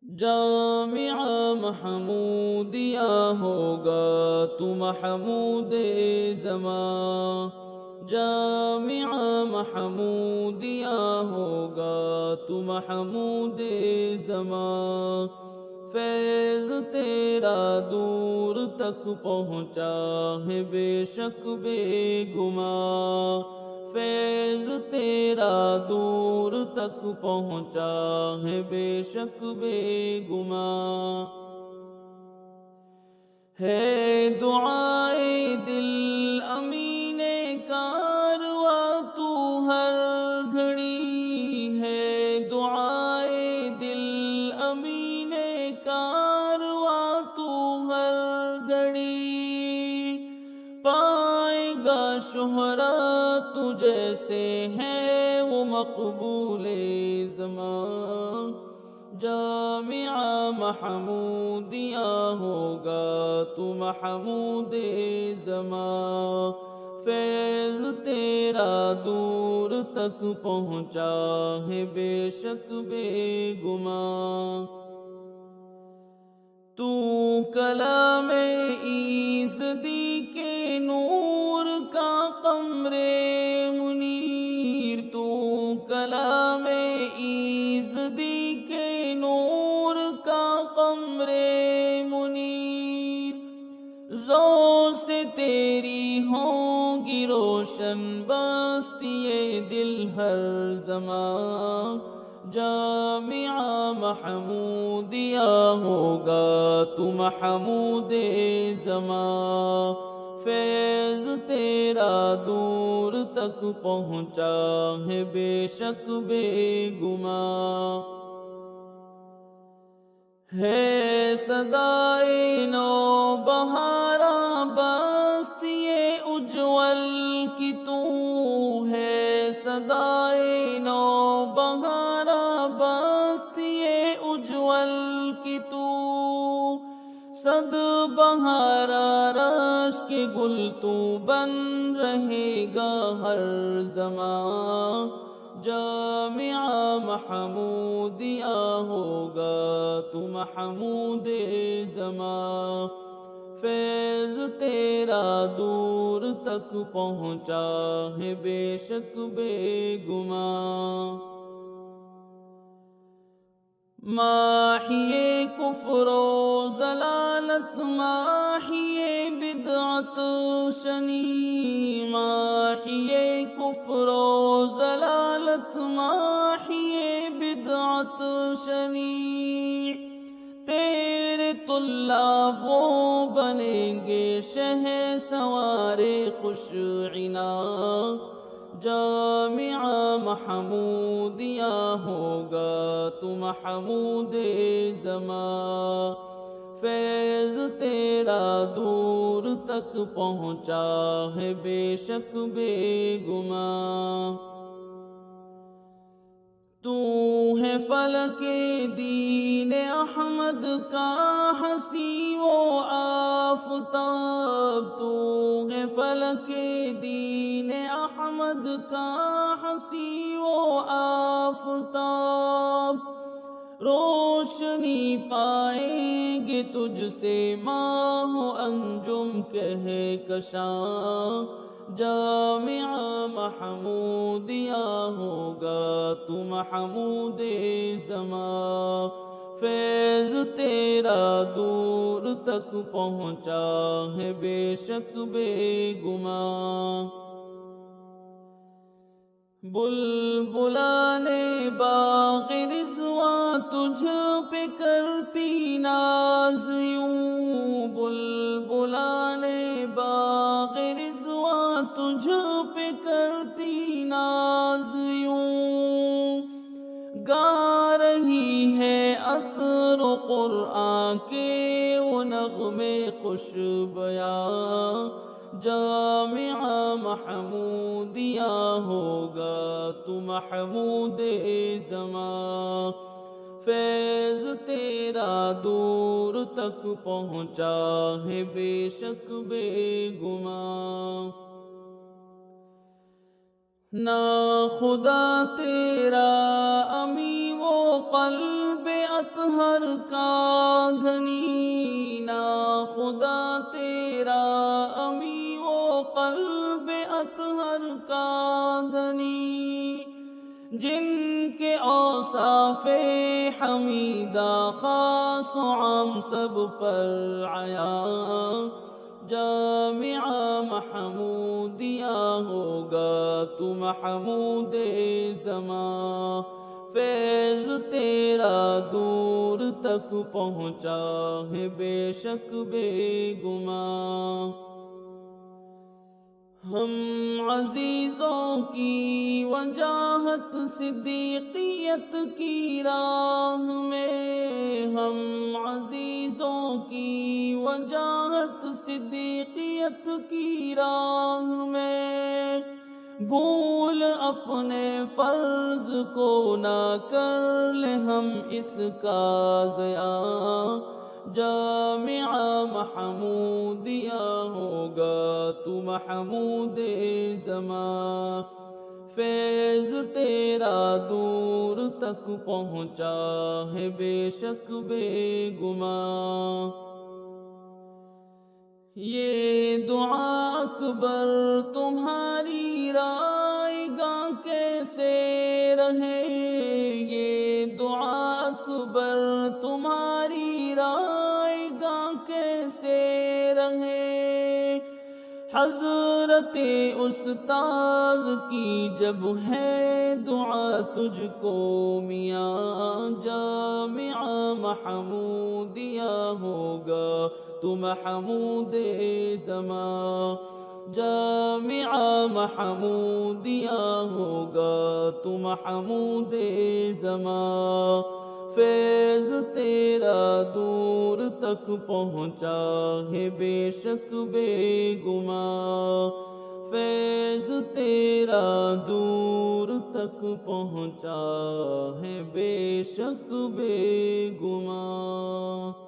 جامعہ محمودیہ ہوگا تو محمود زمان، جامعہ محمودیہ ہوگا تو محمود زمان، فیض تیرا دور تک پہنچا ہے بے شک بے گمان، فیض تیرا دور تک پہنچا ہے بے شک بے گمان، ہے دعائے دل امین کارواں تو ہر گھڑی، ہے دعائے دل امین کارواں تو ہر گھڑی، پائے گا شہرت تو جیسے ہے وہ مقبول زمان، جامعہ محمودیہ ہوگا تو محمود زمان، فیض تیرا دور تک پہنچا ہے بے شک بے گمان، تو کلام ایزدی کے نور کا قمر منیر، تو کلام ایزدی کے نور کا قمر منیر، ذو سے تیری ہوں گی روشن بستی دل ہر زمان، جامعہ محمودیہ ہوگا تو محمود زمان، فیض تیرا دور تک پہنچا ہے بے شک بے گمان، ہے صدائے نو بہاراں بستی اجول کی تو، ہے صدائے نو بہاراں بستی اجول کی تو، صد بہارا رش کے گل تو بن رہے گا ہر زمان، جامعہ محمودیہ ہوگا تو محمود زمان، فیض تیرا دور تک پہنچا ہے بے شک بے گمان، ماحی کفر و ضلالت ماحی بدعت شنی، ماحی کفر و ضلالت ماحی بدعت شنی، تیرے طلاب وہ بنیں گے شہسوار خوش عناں، جامعہ محمودیہ ہوگا تو محمود زمان، فیض تیرا دور تک پہنچا ہے بے شک بے گمان، تو ہے فلک دین احمد کا ہنسی و آفتاب، تو ہے فلک دین احمد کا ہنسی و آفتاب، روشنی پائیں گے تجھ سے ماہ و انجم کہکشاں، جامعہ محمودیہ ہوگا تو محمود زمان، فیض تیرا دور تک پہنچا ہے بے شک بے گمان، بلبلان باغ رضواں تجھ پہ کرتی ناز یوں، بلبلان باغ رضواں تجھ پہ کرتی ناز یوں، گا رہی ہے اثر و قرآن کے وہ نغمے خوش بیاں، جامعہ محمودیہ ہوگا تو محمود زمان، فیض تیرا دور تک پہنچا ہے بے شک بے گمان، نہ خدا تیرا امی وہ قلب اطہر کا دھنی، نا خدا تیرا امی وہ قلب اطہر کا دھنی، جن کے اوصاف حمیدہ خاص و عام سب پر عیاں، جامعہ محمودیہ ہوگا تو محمود زمان، فیض تیرا دور تک پہنچا ہے بے شک بے گمان۔ ہم عزیزوں کی وجاہت صدیقیت کی راہ میں، ہم عزیزوں کی وجاہت صدیقیت کی راہ میں، بھول اپنے فرض کو نہ کر لے ہم اس کا ضیاع، جامعہ محمودیہ ہوگا تو محمود زمان، فیض تیرا دور تک پہنچا ہے بے شک بے گمان۔ یہ دعا اکبر تمہاری رائے گاہ کیسے رہے، یہ دعا اکبر تمہاری رائے گاہ کیسے رہے، حضرت استاذ کی جب ہے دعا تجھ کو میاں، جامعہ محمودیہ ہوگا تو محمود زمان، جامعہ محمودیہ ہوگا تو محمود زمان، فیض تیرا دور تک پہنچا ہے بے شک بے گمان، فیض تیرا دور تک پہنچا ہے بے شک بے گمان۔